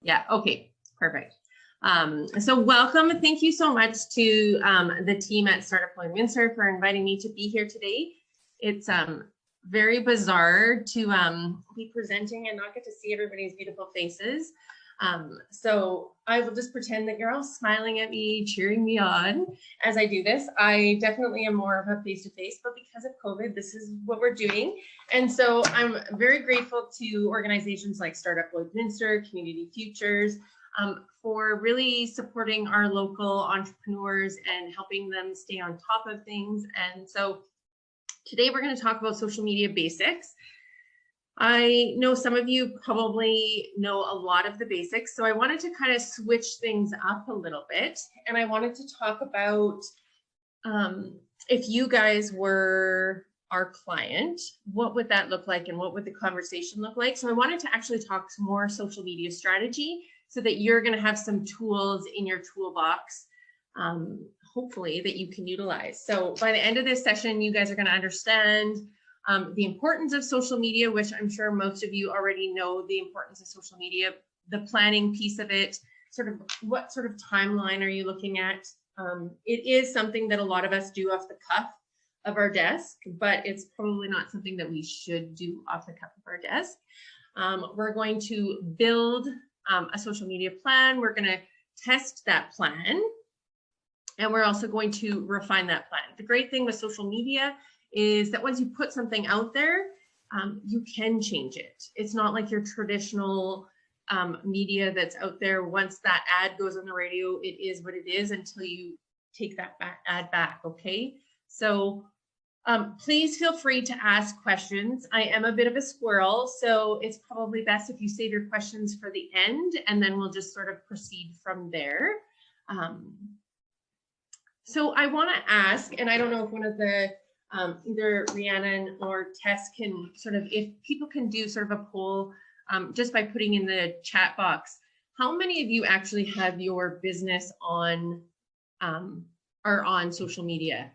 Yeah, okay, perfect. So welcome. Thank you so much to the team at Startup Lloydminster for inviting me to be here today. It's very bizarre to be presenting and not get to see everybody's beautiful faces. So I will just pretend that you're all smiling at me, cheering me on as I do this. I definitely am more of a face-to-face, but because of COVID, this is what we're doing. And so I'm very grateful to organizations like Startup Lloydminster, Community Futures, for really supporting our local entrepreneurs and helping them stay on top of things. And so today we're going to talk about social media basics. I know some of you probably know a lot of the basics, so I wanted to kind of switch things up a little bit. And I wanted to talk about if you guys were our client, what would that look like and what would the conversation look like? So I wanted to actually talk some more social media strategy so that you're going to have some tools in your toolbox, hopefully, that you can utilize. So by the end of this session, you guys are going to understand the importance of social media, which I'm sure most of you already know the importance of social media, the planning piece of it, sort of what sort of timeline are you looking at? It is something that a lot of us do off the cuff of our desk, but it's probably not something that we should do off the cuff of our desk. We're going to build a social media plan. We're going to test that plan, and we're also going to refine that plan. The great thing with social media is that once you put something out there, you can change it. It's not like your traditional media that's out there. Once that ad goes on the radio, it is what it is until you take that ad back, okay? So please feel free to ask questions. I am a bit of a squirrel, so it's probably best if you save your questions for the end, and then we'll just sort of proceed from there. So I want to ask, and I don't know if one of the either Rhiannon or Tess can sort of, if people can do sort of a poll just by putting in the chat box, how many of you actually have your business on are on social media?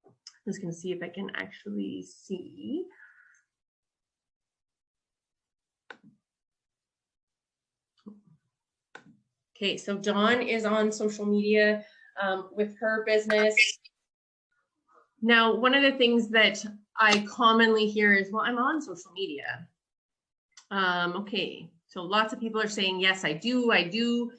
I'm just going to see if I can actually see. Okay, so Dawn is on social media with her business. Now, one of the things that I commonly hear is, well, I'm on social media. Okay, so lots of people are saying, yes, I do.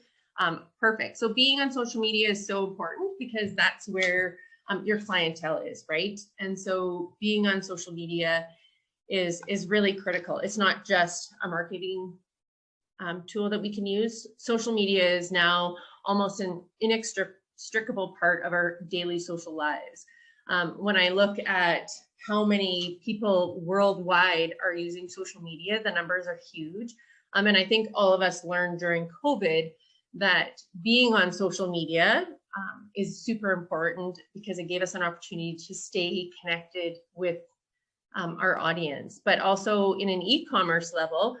Perfect. So being on social media is so important because that's where your clientele is, right? And so being on social media is really critical. It's not just a marketing tool that we can use. Social media is now almost an inextricable part of our daily social lives. When I look at how many people worldwide are using social media, the numbers are huge. And I think all of us learned during COVID that being on social media is super important because it gave us an opportunity to stay connected with our audience, but also in an e-commerce level.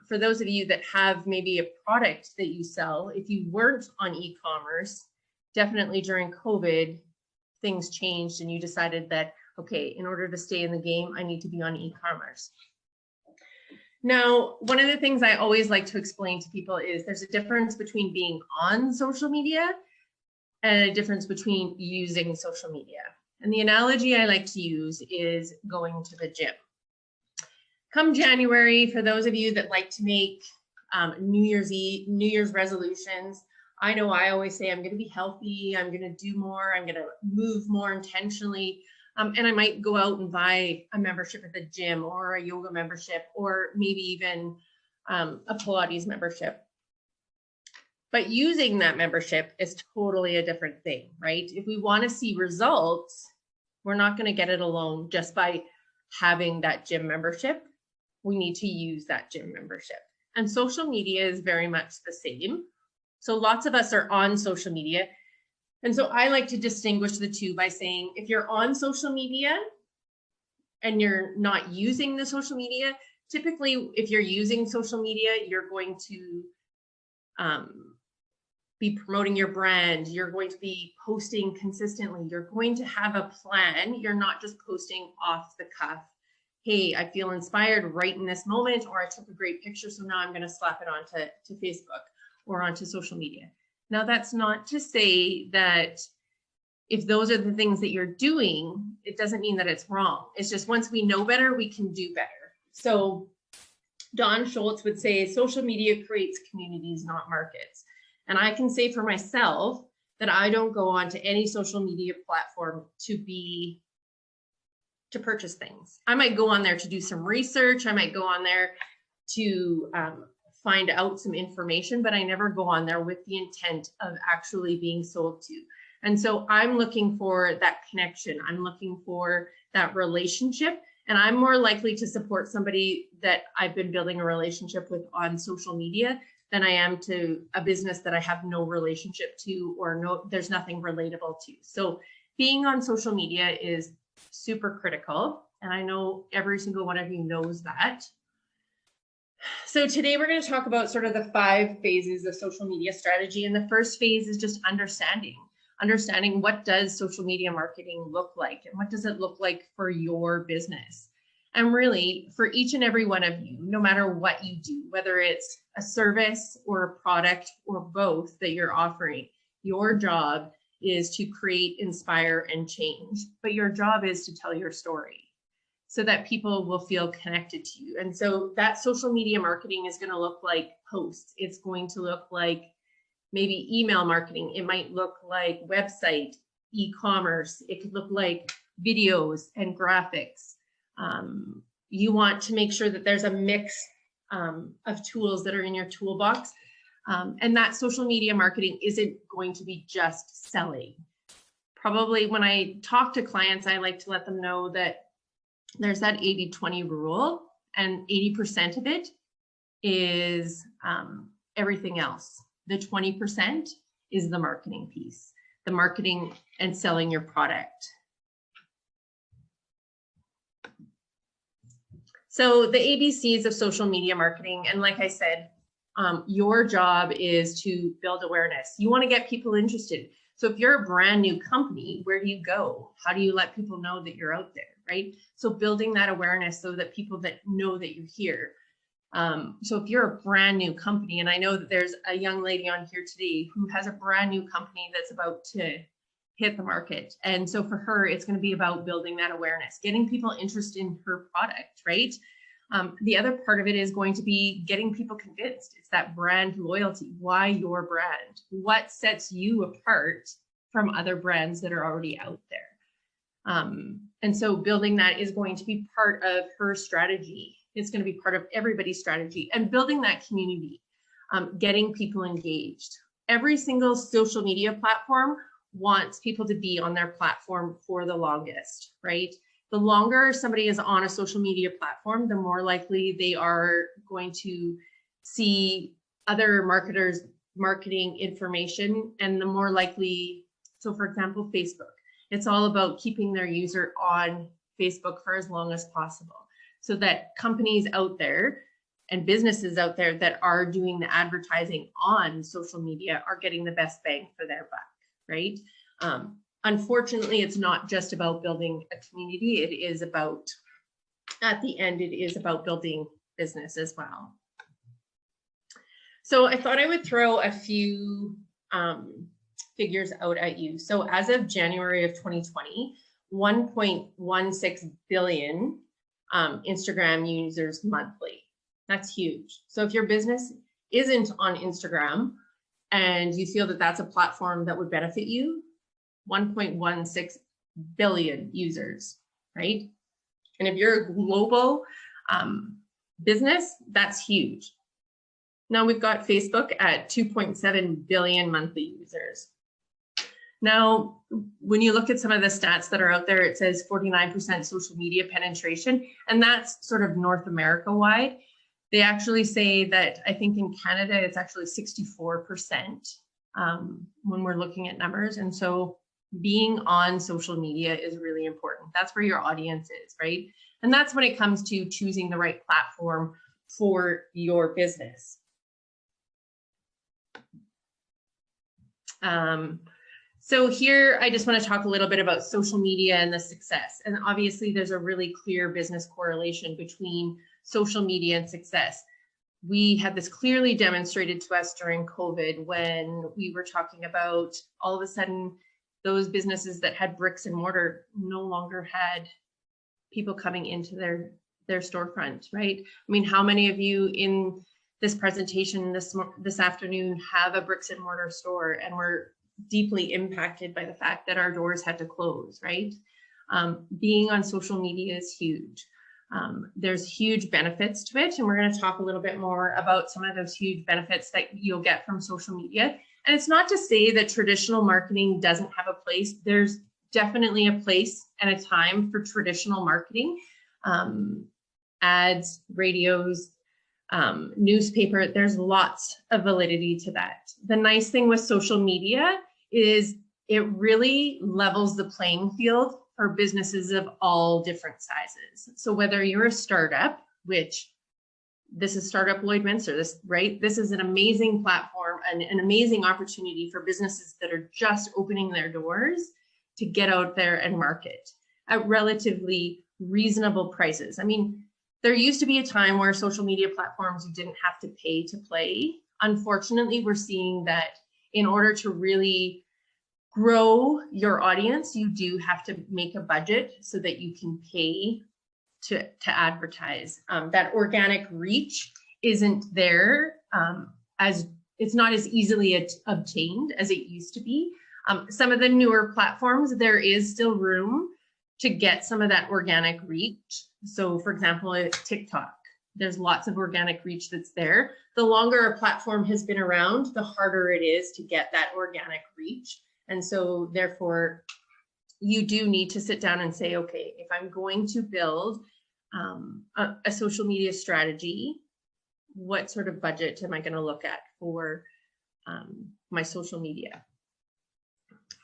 For those of you that have maybe a product that you sell, if you weren't on e-commerce, definitely during COVID, things changed and you decided that, okay, in order to stay in the game, I need to be on e-commerce. Now, one of the things I always like to explain to people is there's a difference between being on social media and a difference between using social media. And the analogy I like to use is going to the gym. Come January, for those of you that like to make New Year's resolutions, I know I always say I'm going to be healthy, I'm going to do more, I'm going to move more intentionally, and I might go out and buy a membership at the gym or a yoga membership or maybe even a Pilates membership. But using that membership is totally a different thing, right? If we want to see results, we're not going to get it alone just by having that gym membership. We need to use that gym membership. And social media is very much the same. So lots of us are on social media. And so I like to distinguish the two by saying, if you're on social media and you're not using the social media, typically if you're using social media, you're going to be promoting your brand, you're going to be posting consistently, you're going to have a plan, you're not just posting off the cuff hey, I feel inspired right in this moment, or I took a great picture, so now I'm going to slap it onto Facebook or onto social media. Now, that's not to say that if those are the things that you're doing, it doesn't mean that it's wrong. It's just once we know better, we can do better. So Don Schultz would say social media creates communities, not markets. And I can say for myself that I don't go onto any social media platform to purchase things. I might go on there to do some research. I might go on there to find out some information, but I never go on there with the intent of actually being sold to. And so I'm looking for that connection. I'm looking for that relationship, and I'm more likely to support somebody that I've been building a relationship with on social media than I am to a business that I have no relationship to, or there's nothing relatable to. So being on social media is super critical, and I know every single one of you knows that. So today we're going to talk about sort of the 5 phases of social media strategy. And the first phase is just understanding what does social media marketing look like, and what does it look like for your business. And really, for each and every one of you, no matter what you do, whether it's a service or a product or both that you're offering, your job is to create, inspire, and change. But your job is to tell your story so that people will feel connected to you. And so that social media marketing is going to look like posts. It's going to look like maybe email marketing. It might look like website, e-commerce. It could look like videos and graphics. You want to make sure that there's a mix of tools that are in your toolbox. And that social media marketing isn't going to be just selling. Probably when I talk to clients, I like to let them know that there's that 80-20 rule, and 80% of it is everything else. The 20% is the marketing piece, the marketing and selling your product. So the ABCs of social media marketing, and like I said, your job is to build awareness. You want to get people interested. So if you're a brand new company, where do you go? How do you let people know that you're out there, right? So building that awareness so that people that know that you're here. So if you're a brand new company, and I know that there's a young lady on here today who has a brand new company that's about to hit the market. And so for her, it's going to be about building that awareness, getting people interested in her product, right? The other part of it is going to be getting people convinced. It's that brand loyalty. Why your brand? What sets you apart from other brands that are already out there? And so building that is going to be part of her strategy. It's going to be part of everybody's strategy, and building that community, getting people engaged. Every single social media platform wants people to be on their platform for the longest, right? The longer somebody is on a social media platform, the more likely they are going to see other marketers' marketing information, and the more likely, so for example, Facebook, it's all about keeping their user on Facebook for as long as possible, so that companies out there and businesses out there that are doing the advertising on social media are getting the best bang for their buck, right? Unfortunately, it's not just about building a community. It is about, at the end, it is about building business as well. So I thought I would throw a few figures out at you. So as of January of 2020, 1.16 billion Instagram users monthly. That's huge. So if your business isn't on Instagram and you feel that that's a platform that would benefit you, 1.16 billion users, right? And if you're a global business, that's huge. Now we've got Facebook at 2.7 billion monthly users. Now, when you look at some of the stats that are out there, it says 49% social media penetration, and that's sort of North America wide. They actually say that, I think in Canada, it's actually 64% when we're looking at numbers. And so being on social media is really important. That's where your audience is, right? And that's when it comes to choosing the right platform for your business. So here, I just want to talk a little bit about social media and the success. And obviously there's a really clear business correlation between social media and success. We had this clearly demonstrated to us during COVID when we were talking about all of a sudden those businesses that had bricks and mortar no longer had people coming into their storefront, right? I mean, how many of you in this presentation this afternoon have a bricks and mortar store and were deeply impacted by the fact that our doors had to close, right? Being on social media is huge. There's huge benefits to it, and we're going to talk a little bit more about some of those huge benefits that you'll get from social media. And it's not to say that traditional marketing doesn't have a place. There's definitely a place and a time for traditional marketing, ads, radios, newspaper. There's lots of validity to that. The nice thing with social media is it really levels the playing field for businesses of all different sizes. So whether you're a startup, which this is Startup Lloydminster, this is an amazing platform and an amazing opportunity for businesses that are just opening their doors to get out there and market at relatively reasonable prices. I mean, there used to be a time where social media platforms, you didn't have to pay to play. Unfortunately, we're seeing that in order to really grow your audience, you do have to make a budget so that you can pay to advertise. That organic reach isn't there, as it's not as easily obtained as it used to be. Some of the newer platforms, there is still room to get some of that organic reach. So for example, TikTok, there's lots of organic reach that's there. The longer a platform has been around, the harder it is to get that organic reach. And so therefore, you do need to sit down and say, okay, if I'm going to build a social media strategy, what sort of budget am I going to look at for my social media?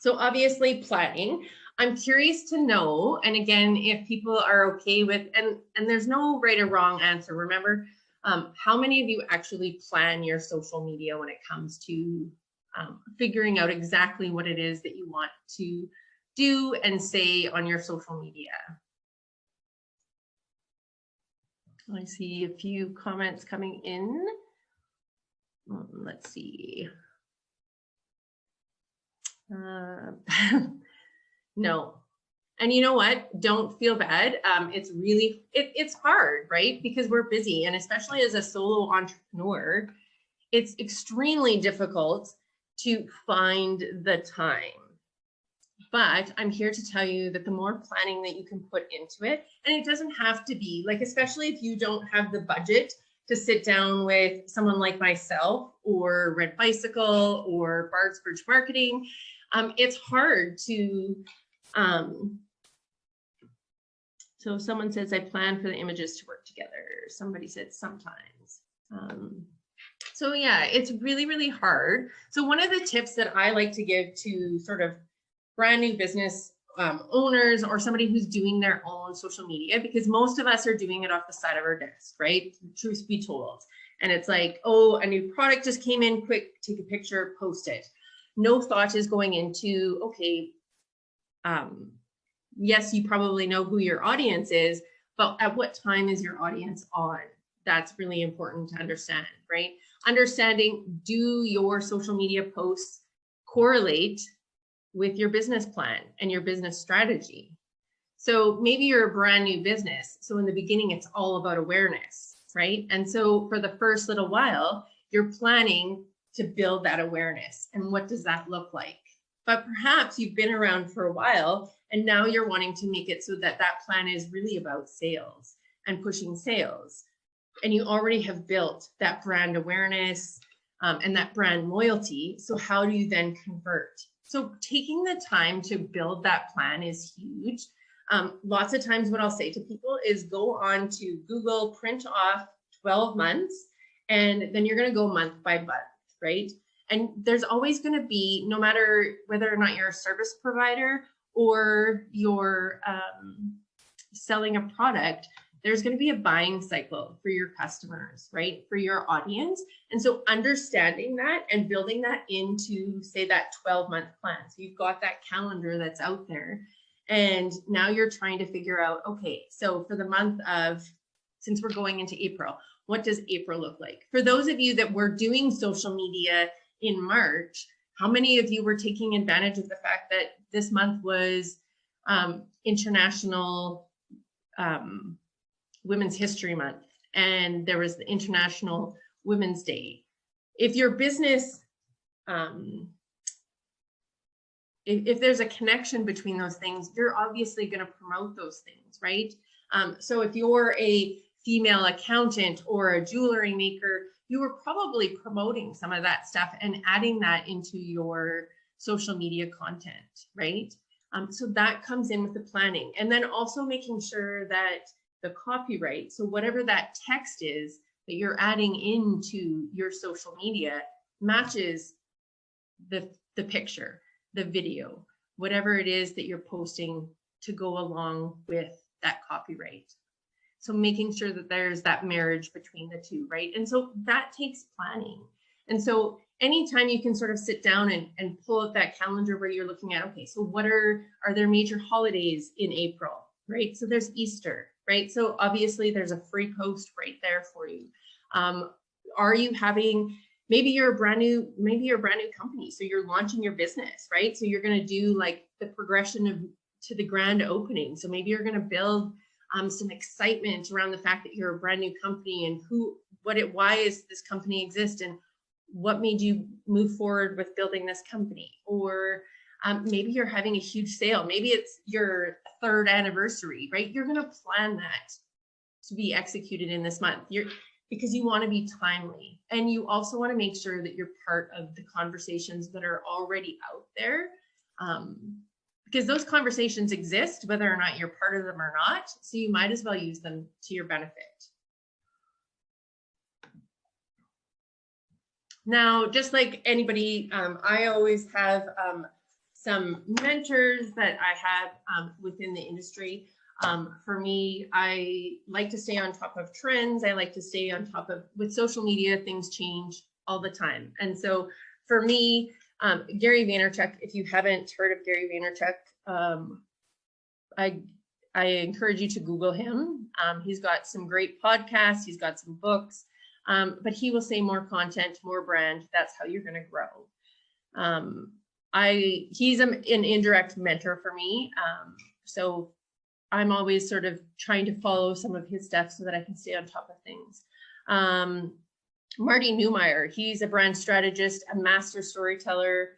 So obviously planning, I'm curious to know, and again, if people are okay with, and there's no right or wrong answer, remember, how many of you actually plan your social media when it comes to figuring out exactly what it is that you want to do and say on your social media? I see a few comments coming in. Let's see. No. And you know what? Don't feel bad. It's really, it's hard, right? Because we're busy, and especially as a solo entrepreneur, it's extremely difficult to find the time. But I'm here to tell you that the more planning that you can put into it, and it doesn't have to be like, especially if you don't have the budget to sit down with someone like myself or Red Bicycle or Bard's Bridge Marketing, it's hard to, so someone says, I plan for the images to work together. Somebody said sometimes. So yeah, it's really, really hard. So one of the tips that I like to give to sort of brand new business owners or somebody who's doing their own social media, because most of us are doing it off the side of our desk, right? Truth be told. And it's like, oh, a new product just came in, quick, take a picture, post it. No thought is going into, okay, yes, you probably know who your audience is, but at what time is your audience on? That's really important to understand, right? Understanding, do your social media posts correlate with your business plan and your business strategy? So maybe you're a brand new business. So in the beginning, it's all about awareness, right? And so for the first little while, you're planning to build that awareness. And what does that look like? But perhaps you've been around for a while and now you're wanting to make it so that that plan is really about sales and pushing sales. And you already have built that brand awareness and that brand loyalty. So how do you then convert? So taking the time to build that plan is huge. Lots of times what I'll say to people is go on to Google, print off 12 months, and then you're going to go month by month, right? And there's always going to be, no matter whether or not you're a service provider or you're selling a product, there's going to be a buying cycle for your customers, right? For your audience. And so understanding that and building that into, say, that 12-month plan. So you've got that calendar that's out there. And now you're trying to figure out, okay, so for the month of, since we're going into April, what does April look like? For those of you that were doing social media in March, how many of you were taking advantage of the fact that this month was International Women's History Month, and there was the International Women's Day? If your business, if there's a connection between those things, you're obviously going to promote those things, right? So if you're a female accountant or a jewelry maker, you were probably promoting some of that stuff and adding that into your social media content, right? So that comes in with the planning, and then also making sure that the copyright, so whatever that text is that you're adding into your social media, matches the picture, the video, whatever it is that you're posting to go along with that copyright. So making sure that there's that marriage between the two, right? And so that takes planning. And so anytime you can sort of sit down and pull out that calendar where you're looking at, okay, so what are there major holidays in April, right? So there's Easter, right? So obviously there's a free post right there for you. Are you having, maybe you're a brand new company, so you're launching your business, right? So you're going to do like the progression to the grand opening. So maybe you're going to build some excitement around the fact that you're a brand new company, and why is this company exist, and what made you move forward with building this company? Or maybe you're having a huge sale. Maybe it's your 3rd anniversary, right? You're going to plan that to be executed in this month. Because you want to be timely, and you also want to make sure that you're part of the conversations that are already out there. Because those conversations exist, whether or not you're part of them or not. So you might as well use them to your benefit. Now, just like anybody, I always have some mentors that I have within the industry. For me, I like to stay on top of trends. I like to stay on top of, with social media, things change all the time. And so for me, Gary Vaynerchuk, if you haven't heard of Gary Vaynerchuk, I encourage you to Google him. He's got some great podcasts, he's got some books, but he will say more content, more brand. That's how you're going to grow. He's an indirect mentor for me. So I'm always sort of trying to follow some of his stuff so that I can stay on top of things. Marty Neumeier, he's a brand strategist, a master storyteller.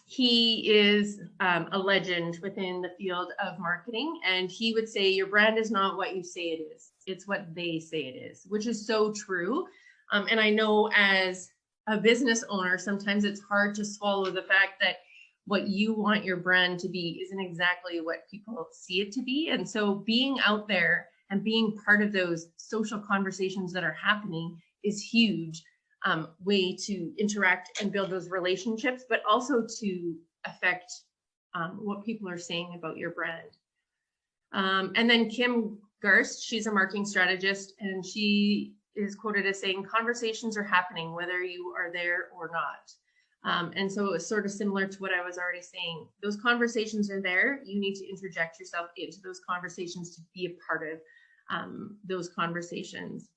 He is a legend within the field of marketing, and he would say your brand is not what you say it is, it's what they say it is, which is so true. And I know as a business owner, sometimes it's hard to swallow the fact that what you want your brand to be isn't exactly what people see it to be. And so being out there and being part of those social conversations that are happening is huge way to interact and build those relationships, but also to affect what people are saying about your brand. And then Kim Garst, she's a marketing strategist, and she is quoted as saying, conversations are happening whether you are there or not. And so it's sort of similar to what I was already saying. Those conversations are there. You need to interject yourself into those conversations to be a part of those conversations.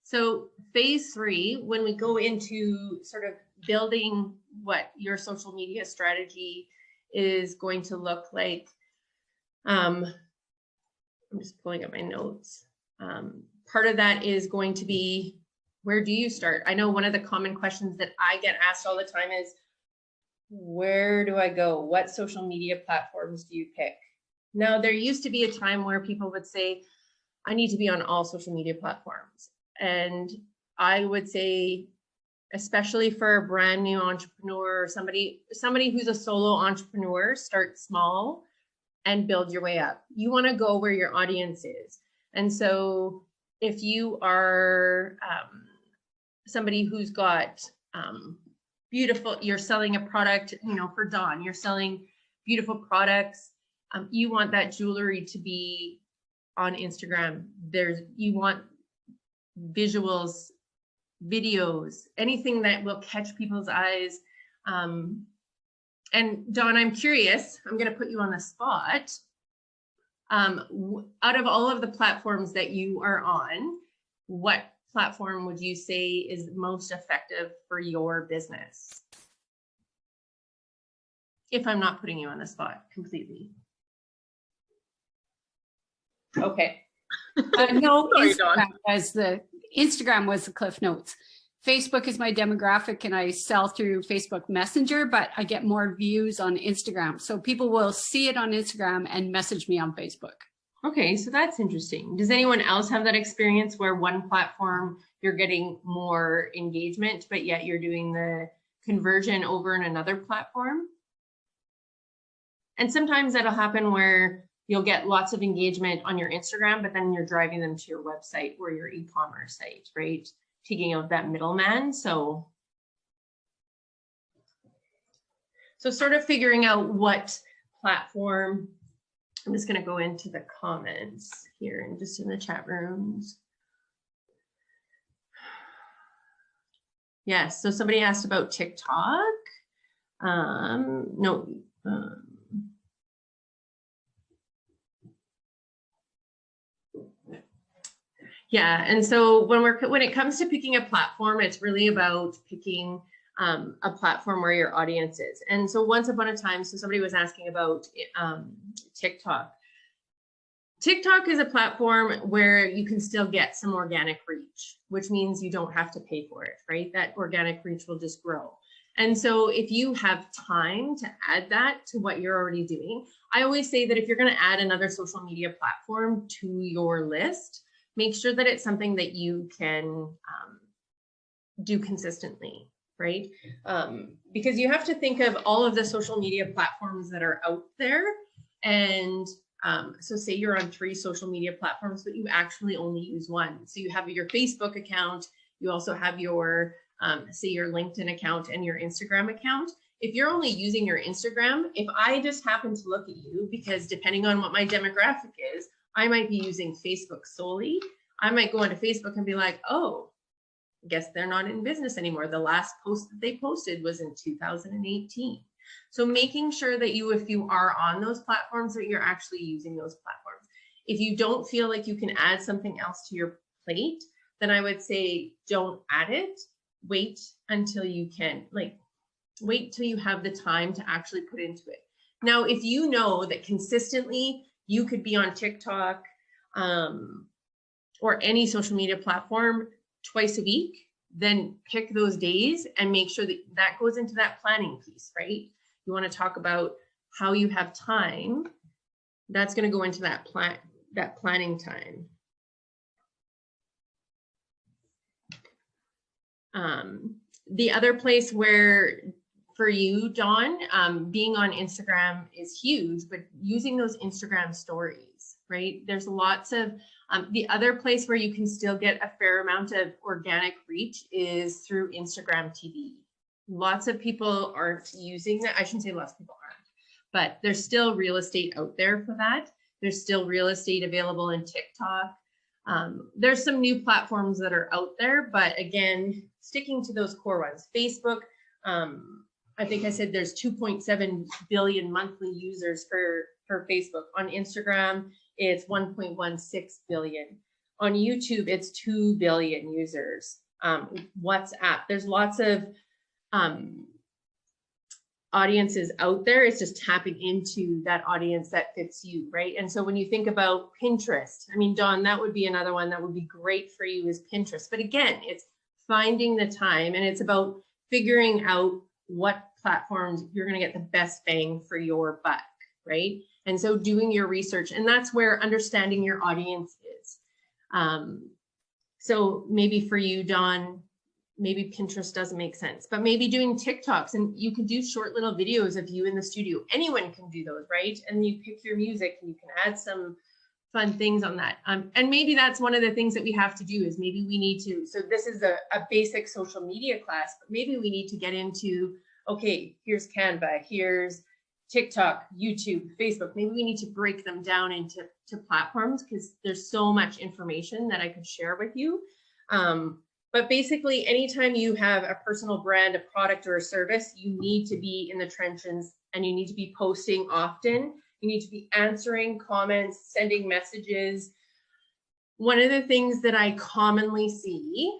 So phase 3, when we go into sort of building what your social media strategy is going to look like, I'm just pulling up my notes. Part of that is going to be, where do you start? I know one of the common questions that I get asked all the time is, where do I go? What social media platforms do you pick? Now, there used to be a time where people would say, I need to be on all social media platforms. And I would say, especially for a brand new entrepreneur, or somebody who's a solo entrepreneur, start small and build your way up. You want to go where your audience is. And so if you are somebody who's got beautiful, you're selling a product, you know, for Dawn, you're selling beautiful products You want that jewelry to be on Instagram. You want visuals, videos, anything that will catch people's eyes. And Dawn, I'm curious, I'm going to put you on the spot. Out of all of the platforms that you are on, what platform would you say is most effective for your business? If I'm not putting you on the spot completely. Okay. No, Sorry, Instagram was the Cliff Notes. Facebook is my demographic and I sell through Facebook Messenger, but I get more views on Instagram. So people will see it on Instagram and message me on Facebook. Okay, so that's interesting. Does anyone else have that experience where one platform you're getting more engagement, but yet you're doing the conversion over in another platform? And sometimes that'll happen where you'll get lots of engagement on your Instagram, but then you're driving them to your website or your e-commerce site, right? Taking out that middleman. So sort of figuring out what platform. I'm just going to go into the comments here and just in the chat rooms. Yes, so somebody asked about TikTok. No. Yeah, and so when it comes to picking a platform, it's really about picking a platform where your audience is. And so once upon a time, so somebody was asking about TikTok. TikTok is a platform where you can still get some organic reach, which means you don't have to pay for it, right? That organic reach will just grow. And so if you have time to add that to what you're already doing, I always say that if you're going to add another social media platform to your list, make sure that it's something that you can do consistently, right? Because you have to think of all of the social media platforms that are out there. And so say you're on 3 social media platforms, but you actually only use one. So you have your Facebook account, you also have your, say your LinkedIn account and your Instagram account. If you're only using your Instagram, if I just happen to look at you, because depending on what my demographic is, I might be using Facebook solely. I might go onto Facebook and be like, oh, I guess they're not in business anymore. The last post that they posted was in 2018. So making sure that if you are on those platforms, that you're actually using those platforms. If you don't feel like you can add something else to your plate, then I would say don't add it. Wait until you can, wait till you have the time to actually put into it. Now, if you know that consistently you could be on TikTok or any social media platform twice a week, then pick those days and make sure that that goes into that planning piece, right? You want to talk about how you have time. That's going to go into that planning time. The other place where for you, Dawn, being on Instagram is huge, but using those Instagram stories, right? There's lots of, the other place where you can still get a fair amount of organic reach is through Instagram TV. Lots of people aren't using that. I shouldn't say lots of people aren't, but there's still real estate out there for that. There's still real estate available in TikTok. There's some new platforms that are out there, but again, sticking to those core ones. Facebook, I think I said there's 2.7 billion monthly users for Facebook. On Instagram, it's 1.16 billion. On YouTube, it's 2 billion users. WhatsApp, there's lots of audiences out there. It's just tapping into that audience that fits you, right? And so when you think about Pinterest, I mean, Dawn, that would be another one that would be great for you is Pinterest. But again, it's finding the time and it's about figuring out what platforms you're going to get the best bang for your buck, right? And so doing your research, and that's where understanding your audience is. So maybe for you, Dawn, maybe Pinterest doesn't make sense, but maybe doing TikToks, and you can do short little videos of you in the studio. Anyone can do those, right? And you pick your music and you can add some fun things on that. And maybe that's one of the things that we have to do is maybe we need to, so this is a basic social media class, but maybe we need to get into, okay, here's Canva, here's TikTok, YouTube, Facebook. Maybe we need to break them down into platforms because there's so much information that I could share with you. But basically, anytime you have a personal brand, a product, or a service, you need to be in the trenches and you need to be posting often. You need to be answering comments, sending messages. One of the things that I commonly see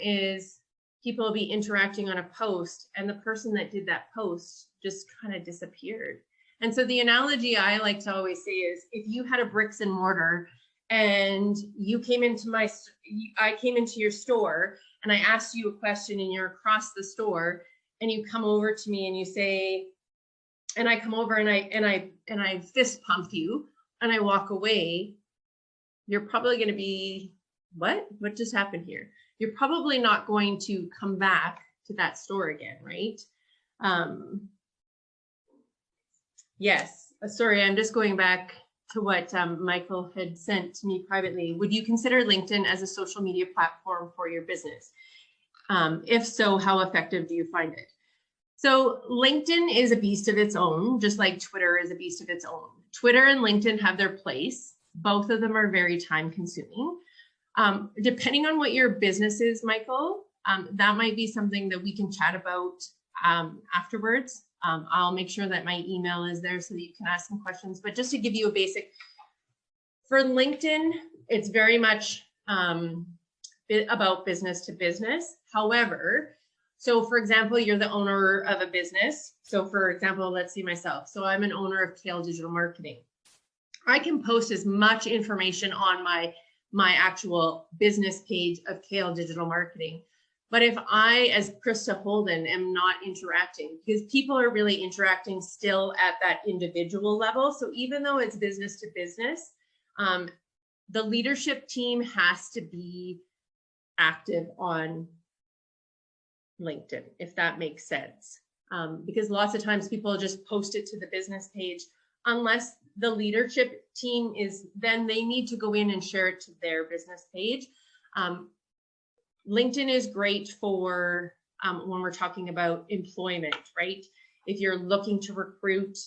is people will be interacting on a post and the person that did that post just kind of disappeared. And so the analogy I like to always say is, if you had a bricks and mortar and you came into I came into your store and I asked you a question and you're across the store and you come over to me and you say, and I come over and I fist pump you and I walk away, you're probably going to be, what just happened here? You're probably not going to come back to that store again, right? Yes, sorry, I'm just going back to what Michael had sent to me privately. Would you consider LinkedIn as a social media platform for your business? If so, how effective do you find it? So LinkedIn is a beast of its own, just like Twitter is a beast of its own. Twitter and LinkedIn have their place. Both of them are very time consuming. Depending on what your business is, Michael, that might be something that we can chat about afterwards. I'll make sure that my email is there so that you can ask some questions. But just to give you a basic, for LinkedIn, it's very much about business to business. However, so for example, you're the owner of a business. So for example, let's see myself. So I'm an owner of Kale Digital Marketing. I can post as much information on my actual business page of Kale Digital Marketing. But if I, as Krista Holden, am not interacting, because people are really interacting still at that individual level. So even though it's business to business, the leadership team has to be active on LinkedIn, if that makes sense. Because lots of times people just post it to the business page, unless the leadership team is, then they need to go in and share it to their business page. LinkedIn is great for when we're talking about employment, right? If you're looking to recruit,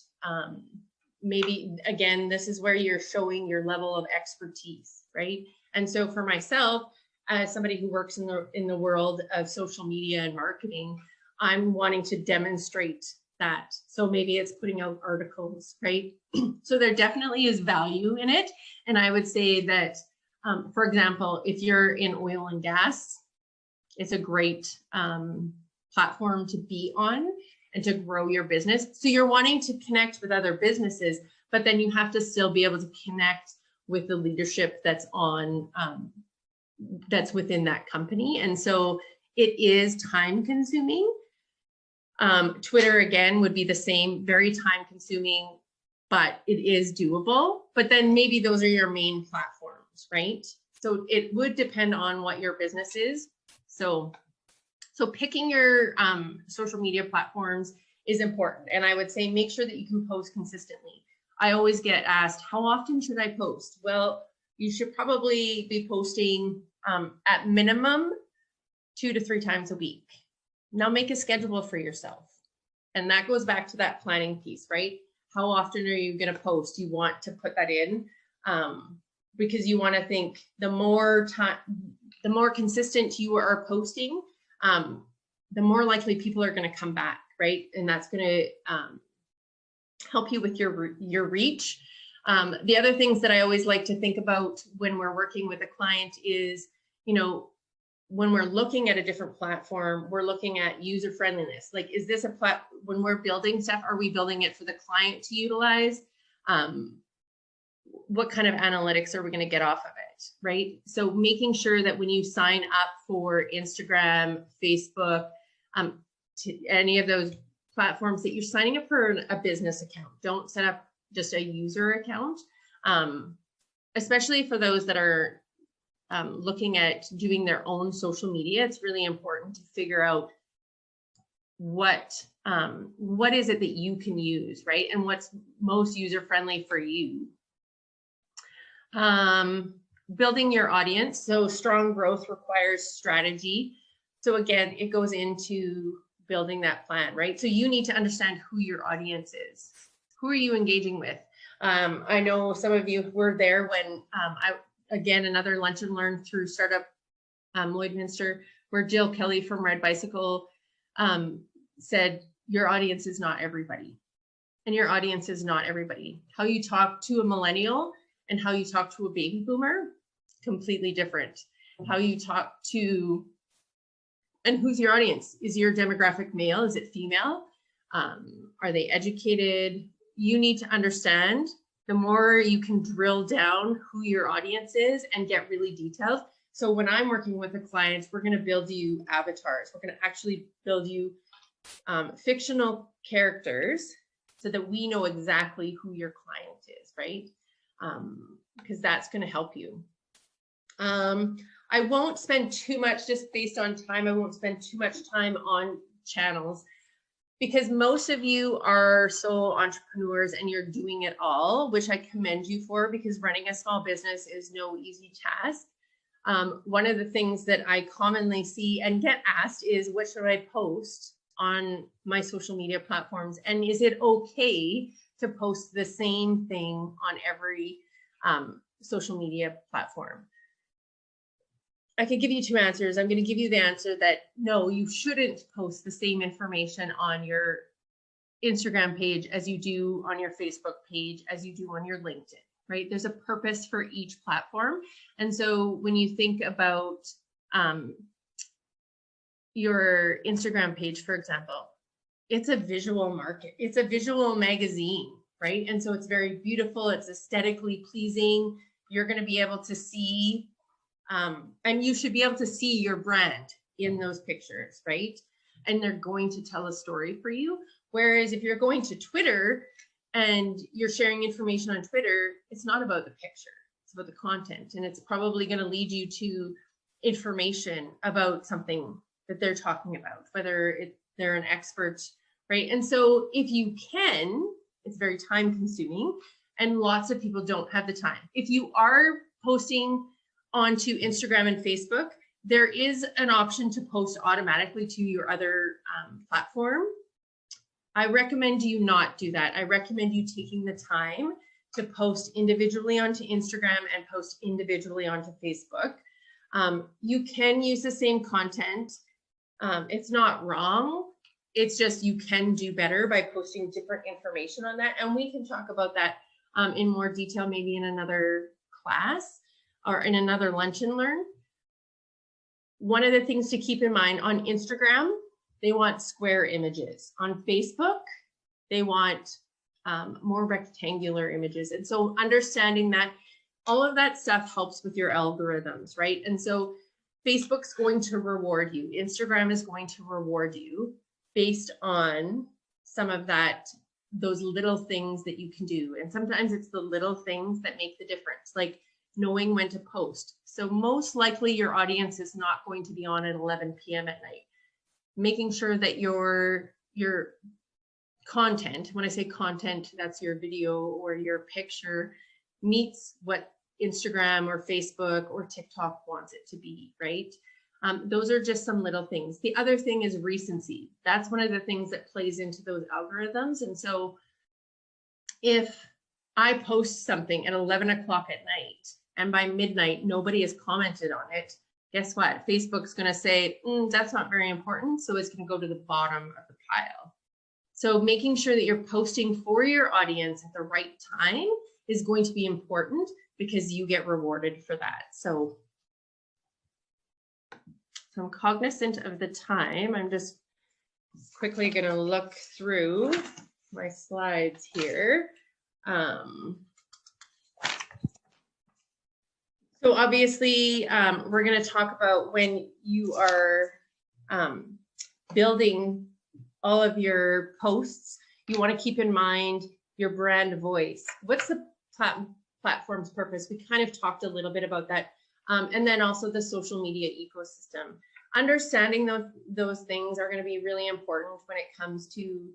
maybe, again, this is where you're showing your level of expertise, right? And so for myself, as somebody who works in the world of social media and marketing, I'm wanting to demonstrate that. So maybe it's putting out articles, right? So there definitely is value in it. And I would say that, for example, if you're in oil and gas, it's a great platform to be on and to grow your business. So you're wanting to connect with other businesses, but then you have to still be able to connect with the leadership that's on, that's within that company. And so it is time consuming. Twitter, again, would be the same, very time consuming, but it is doable. But then maybe those are your main platforms, right? So it would depend on what your business is. So picking your social media platforms is important. And I would say make sure that you can post consistently. I always get asked, how often should I post? Well, you should probably be posting at minimum 2 to 3 times a week. Now make a schedule for yourself. And that goes back to that planning piece, right? How often are you going to post? You want to put that in because you want to think the more consistent you are posting, the more likely people are going to come back, right? And that's going to help you with your reach. The other things that I always like to think about when we're working with a client is, you know, when we're looking at a different platform, we're looking at user friendliness. Like, is this when we're building stuff, are we building it for the client to utilize? What kind of analytics are we going to get off of it, right? So making sure that when you sign up for Instagram, Facebook, to any of those platforms, that you're signing up for a business account. Don't set up just a user account, especially for those that are looking at doing their own social media. It's really important to figure out what is it that you can use, right? And what's most user-friendly for you. Building your audience. So strong growth requires strategy. So again, it goes into building that plan, right? So you need to understand who your audience is. Who are you engaging with? I know some of you were there when again, another lunch and learn through Startup Lloydminster, where Jill Kelly from Red Bicycle said, your audience is not everybody. And your audience is not everybody. How you talk to a millennial and how you talk to a baby boomer, completely different. How you talk to, and who's your audience? Is your demographic male? Is it female? Are they educated? You need to understand, the more you can drill down who your audience is and get really detailed. So when I'm working with a client, we're going to build you avatars. We're going to actually build you fictional characters so that we know exactly who your client is, right? Because that's going to help you. I won't spend too much, just based on time, I won't spend too much time on channels, because most of you are solo entrepreneurs and you're doing it all, which I commend you for, because running a small business is no easy task. One of the things that I commonly see and get asked is, what should I post on my social media platforms? And is it okay to post the same thing on every social media platform? I could give you two answers. I'm going to give you the answer that no, you shouldn't post the same information on your Instagram page as you do on your Facebook page, as you do on your LinkedIn, right? There's a purpose for each platform. And so when you think about your Instagram page, for example, it's a visual market. It's a visual magazine, right? And so it's very beautiful. It's aesthetically pleasing. You're going to be able to see and you should be able to see your brand in those pictures, right? And they're going to tell a story for you. Whereas if you're going to Twitter and you're sharing information on Twitter, it's not about the picture, it's about the content. And it's probably going to lead you to information about something that they're talking about, whether they're an expert, right? And so if you can, it's very time consuming and lots of people don't have the time. If you are posting onto Instagram and Facebook, there is an option to post automatically to your other platform. I recommend you not do that. I recommend you taking the time to post individually onto Instagram and post individually onto Facebook. You can use the same content. It's not wrong. It's just you can do better by posting different information on that. And we can talk about that in more detail, maybe in another class or in another lunch and learn. One of the things to keep in mind on Instagram, they want square images. On Facebook, they want more rectangular images. And so understanding that, all of that stuff helps with your algorithms, right? And so Facebook's going to reward you. Instagram is going to reward you based on some of that, those little things that you can do. And sometimes it's the little things that make the difference, like knowing when to post. So most likely your audience is not going to be on at 11 p.m. at night. Making sure that your content, when I say content, that's your video or your picture, meets what Instagram or Facebook or TikTok wants it to be, right? Those are just some little things. The other thing is recency. That's one of the things that plays into those algorithms. And so if I post something at 11 o'clock at night and by midnight, nobody has commented on it, guess what? Facebook's going to say, that's not very important. So it's going to go to the bottom of the pile. So making sure that you're posting for your audience at the right time is going to be important because you get rewarded for that. So I'm cognizant of the time. I'm just quickly going to look through my slides here. So obviously, we're going to talk about when you are building all of your posts, you want to keep in mind your brand voice. What's the platform's purpose? We kind of talked a little bit about that. And then also the social media ecosystem. Understanding those things are going to be really important when it comes to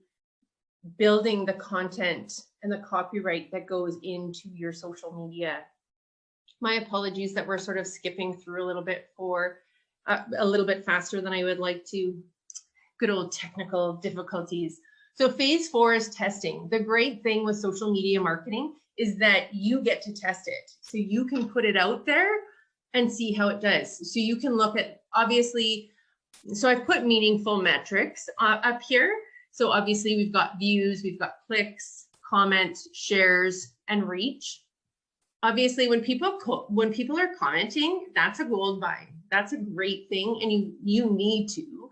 building the content and the copyright that goes into your social media. My apologies that we're sort of skipping through a little bit faster than I would like to. Good old technical difficulties. So phase 4 is testing. The great thing with social media marketing is that you get to test it. So you can put it out there and see how it does. So you can look at, obviously, so I've put meaningful metrics up here. So obviously we've got views, we've got clicks, comments, shares, and reach. Obviously, when people are commenting, that's a gold mine. That's a great thing, and you need to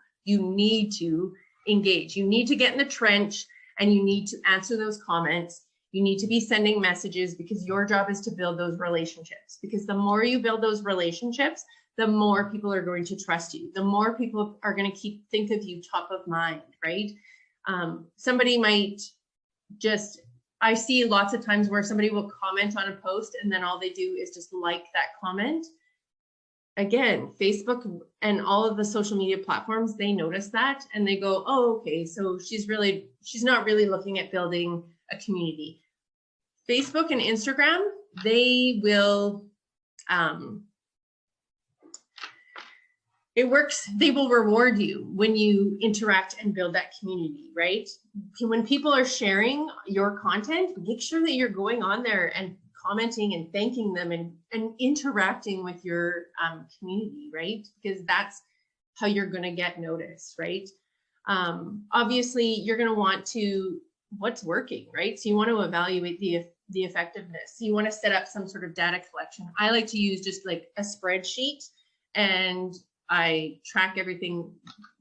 engage. You need to get in the trench, and you need to answer those comments. You need to be sending messages, because your job is to build those relationships. Because the more you build those relationships, the more people are going to trust you. The more people are going to think of you top of mind, right? Somebody might just. I see lots of times where somebody will comment on a post and then all they do is just like that comment. Again, Facebook and all of the social media platforms, they notice that and they go, oh, okay, so she's not really looking at building a community. Facebook and Instagram, they will, it works, they will reward you when you interact and build that community, right? When people are sharing your content, make sure that you're going on there and commenting and thanking them and interacting with your community, right? Because that's how you're going to get noticed, right? Obviously, you're going to want to, what's working, right? So you want to evaluate the effectiveness. So you want to set up some sort of data collection. I like to use just like a spreadsheet, and I track everything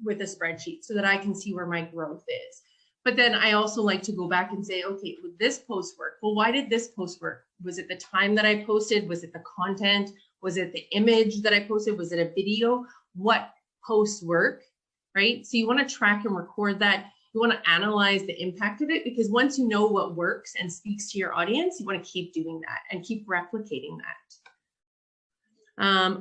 with a spreadsheet so that I can see where my growth is. But then I also like to go back and say, okay, would this post work? Well, why did this post work? Was it the time that I posted? Was it the content? Was it the image that I posted? Was it a video? What posts work, right? So you want to track and record that. You want to analyze the impact of it, because once you know what works and speaks to your audience, you want to keep doing that and keep replicating that.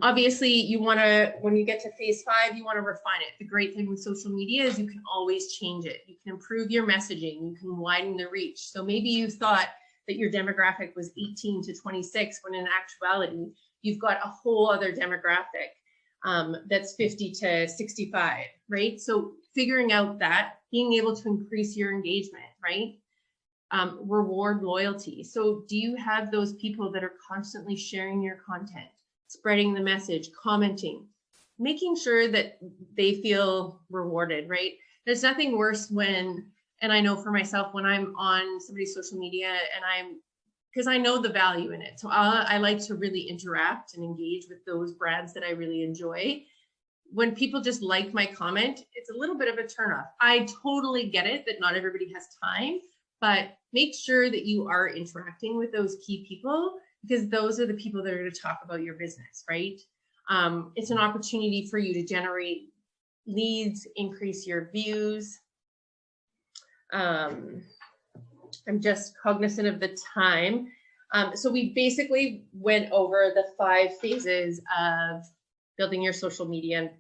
Obviously, you want to, when you get to phase 5, you want to refine it. The great thing with social media is you can always change it. You can improve your messaging. You can widen the reach. So maybe you thought that your demographic was 18 to 26, when in actuality, you've got a whole other demographic that's 50 to 65, right? So figuring out that, being able to increase your engagement, right? Reward loyalty. So do you have those people that are constantly sharing your content, spreading the message, commenting, making sure that they feel rewarded, right? There's nothing worse when, and I know for myself, when I'm on somebody's social media and because I know the value in it. So I like to really interact and engage with those brands that I really enjoy. When people just like my comment, it's a little bit of a turnoff. I totally get it that not everybody has time, but make sure that you are interacting with those key people, because those are the people that are going to talk about your business, right? It's an opportunity for you to generate leads, increase your views. I'm just cognizant of the time. So we basically went over the 5 phases of building your social media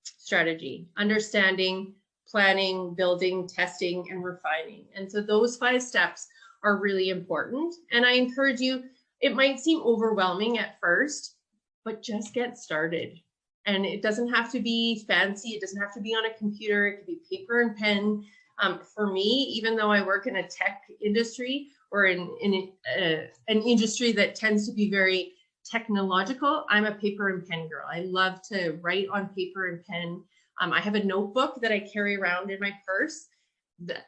strategy: understanding, planning, building, testing, and refining. And so those 5 steps are really important. And I encourage you, it might seem overwhelming at first, but just get started. And it doesn't have to be fancy. It doesn't have to be on a computer. It could be paper and pen. For me, even though I work in a tech industry, or in an industry that tends to be very technological, I'm a paper and pen girl. I love to write on paper and pen. I have a notebook that I carry around in my purse.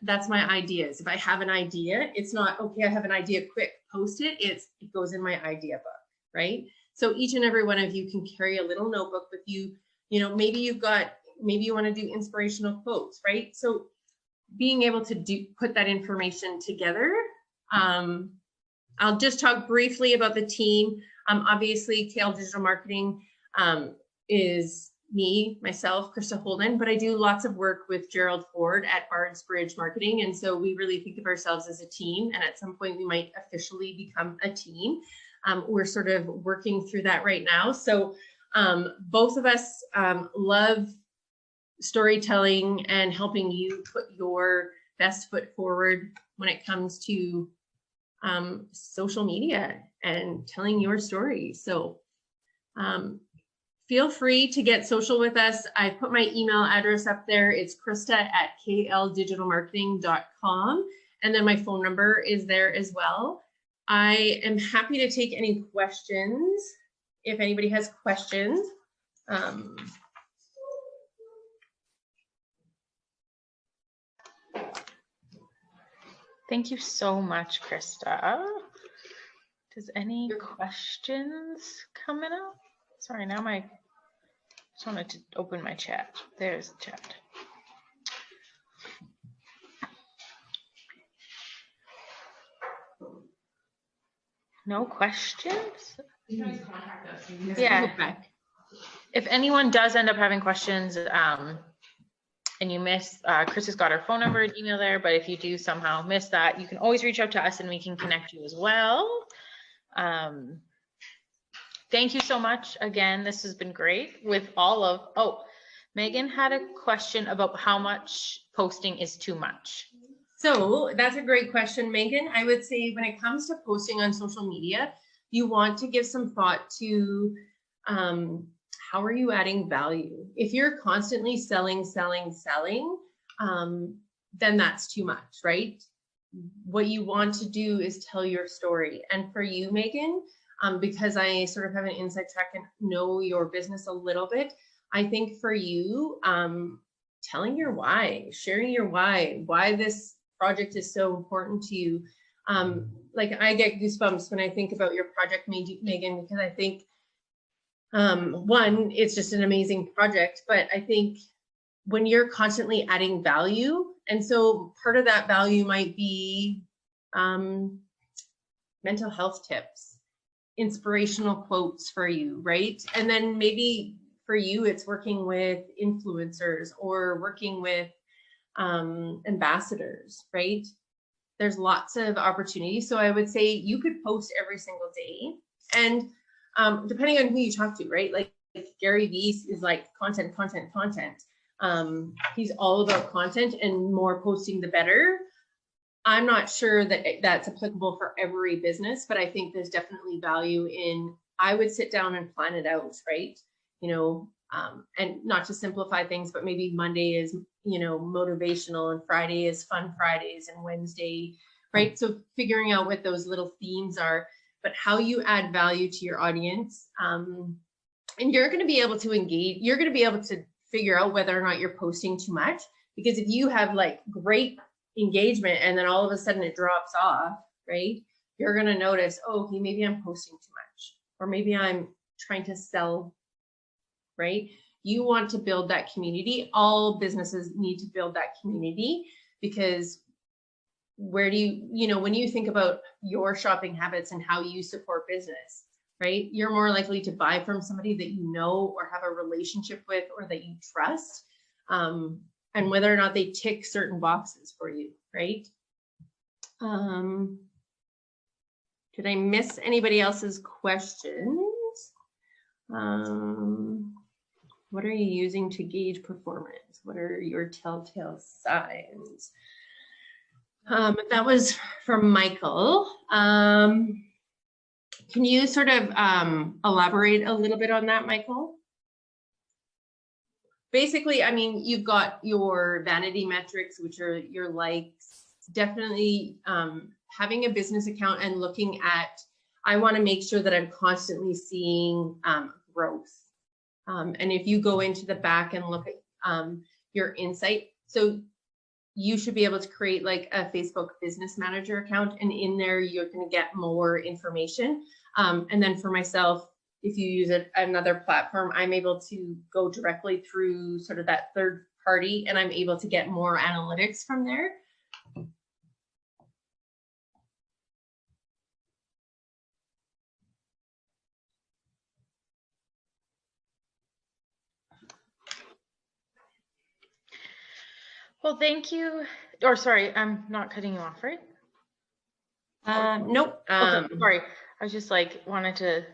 That's my ideas. If I have an idea, it's not, okay, I have an idea, quick, post it. It goes in my idea book, right? So each and every one of you can carry a little notebook with you. You know, maybe you want to do inspirational quotes, right? So being able to put that information together. I'll just talk briefly about the team. Obviously, KL Digital Marketing is myself, Krista Holden, but I do lots of work with Gerald Ford at Bards Bridge Marketing. And so we really think of ourselves as a team. And at some point we might officially become a team. We're sort of working through that right now. So both of us love storytelling and helping you put your best foot forward when it comes to social media and telling your story. So feel free to get social with us. I put my email address up there. It's krista@kldigitalmarketing.com. And then my phone number is there as well. I am happy to take any questions if anybody has questions. Thank you so much, Krista. Does any questions coming up? Sorry, now I just wanted to open my chat. There's the chat. No questions? Yeah. If anyone does end up having questions, and you miss, Chris has got her phone number and email there, but if you do somehow miss that, you can always reach out to us and we can connect you as well. Thank you so much. Again, this has been great with all of, oh, Megan had a question about how much posting is too much. So that's a great question, Megan. I would say when it comes to posting on social media, you want to give some thought to how are you adding value? If you're constantly selling, then that's too much, right? What you want to do is tell your story. And for you, Megan, because I sort of have an inside track and know your business a little bit, I think for you, telling your why, sharing your why this project is so important to you. Like I get goosebumps when I think about your project, Megan, because I think one, it's just an amazing project, but I think when you're constantly adding value, and so part of that value might be mental health tips, inspirational quotes for you, right? And then maybe for you, it's working with influencers or working with ambassadors, right? There's lots of opportunities. So I would say you could post every single day, and depending on who you talk to, right? Like Gary Vee is like content. He's all about content, and more posting the better. I'm not sure that that's applicable for every business, but I think there's definitely value in, I would sit down and plan it out, right? You know, and not to simplify things, but maybe Monday is, you know, motivational, and Friday is fun Fridays, and Wednesday, right? So figuring out what those little themes are, but how you add value to your audience. And you're going to be able to engage, you're going to be able to figure out whether or not you're posting too much, because if you have like great engagement and then all of a sudden it drops off, right? You're going to notice, oh, okay, maybe I'm posting too much, or maybe I'm trying to sell, right? You want to build that community. All businesses need to build that community, because where do you know, when you think about your shopping habits and how you support business, right? You're more likely to buy from somebody that you know or have a relationship with or that you trust, and whether or not they tick certain boxes for you, right? Did I miss anybody else's questions? What are you using to gauge performance? What are your telltale signs? That was from Michael. Can you sort of elaborate a little bit on that, Michael? Basically, I mean, you've got your vanity metrics, which are your likes. Definitely having a business account and looking at, I want to make sure that I'm constantly seeing growth. And if you go into the back and look at your insight, so you should be able to create like a Facebook Business Manager account, and in there you're going to get more information. And then for myself, if you use another platform, I'm able to go directly through sort of that third party, and I'm able to get more analytics from there. Well, thank you. Or sorry, I'm not cutting you off, right? Nope. Okay, sorry. I was just like wanted to.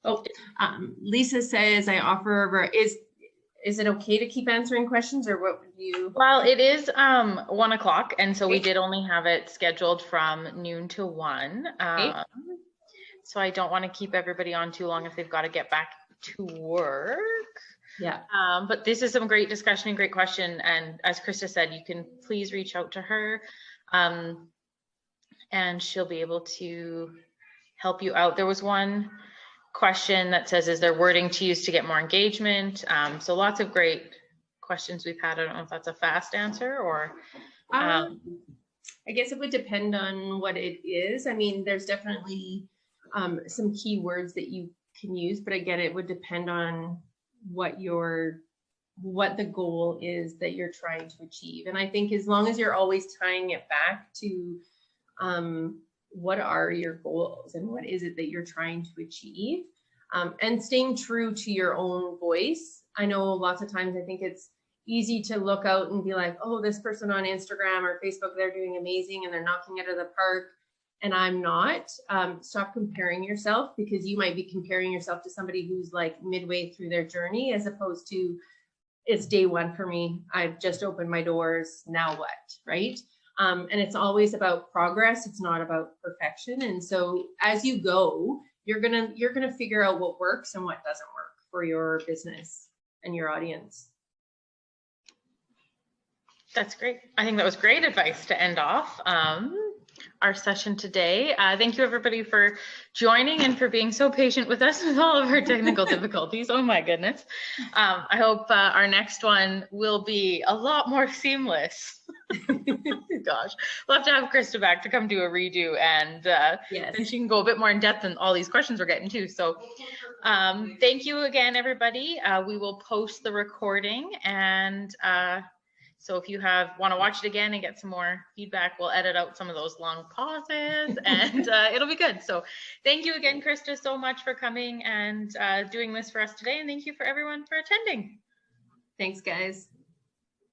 Oh, Lisa says I offer. Is it okay to keep answering questions, or what would you? Well, it is 1 o'clock, and so we did only have it scheduled from noon to 1. so I don't want to keep everybody on too long if they've got to get back to work. Yeah. But this is some great discussion and great question. And as Krista said, you can please reach out to her, and she'll be able to help you out. There was one question that says, is there wording to use to get more engagement? So lots of great questions we've had. I don't know if that's a fast answer or. I guess it would depend on what it is. I mean, there's definitely some keywords that you can use, but again, it would depend on what the goal is that you're trying to achieve. And I think as long as you're always tying it back to what are your goals and what is it that you're trying to achieve, and staying true to your own voice. I know lots of times I think it's easy to look out and be like, oh, this person on Instagram or Facebook, they're doing amazing and they're knocking it out of the park and I'm not. Stop comparing yourself, because you might be comparing yourself to somebody who's like midway through their journey, as opposed to it's day one for me. I've just opened my doors. Now what, right? And it's always about progress. It's not about perfection. And so as you go, you're gonna figure out what works and what doesn't work for your business and your audience. That's great. I think that was great advice to end off our session today. Thank you everybody for joining and for being so patient with us with all of our technical difficulties. Oh my goodness. I hope our next one will be a lot more seamless. Gosh, we'll have to have Krista back to come do a redo, and Yes. then she can go a bit more in depth in all these questions we're getting to. So thank you again, everybody. We will post the recording, and so if you want to watch it again and get some more feedback, we'll edit out some of those long pauses and it'll be good. So thank you again, Krista, so much for coming and doing this for us today. And thank you for everyone for attending. Thanks, guys.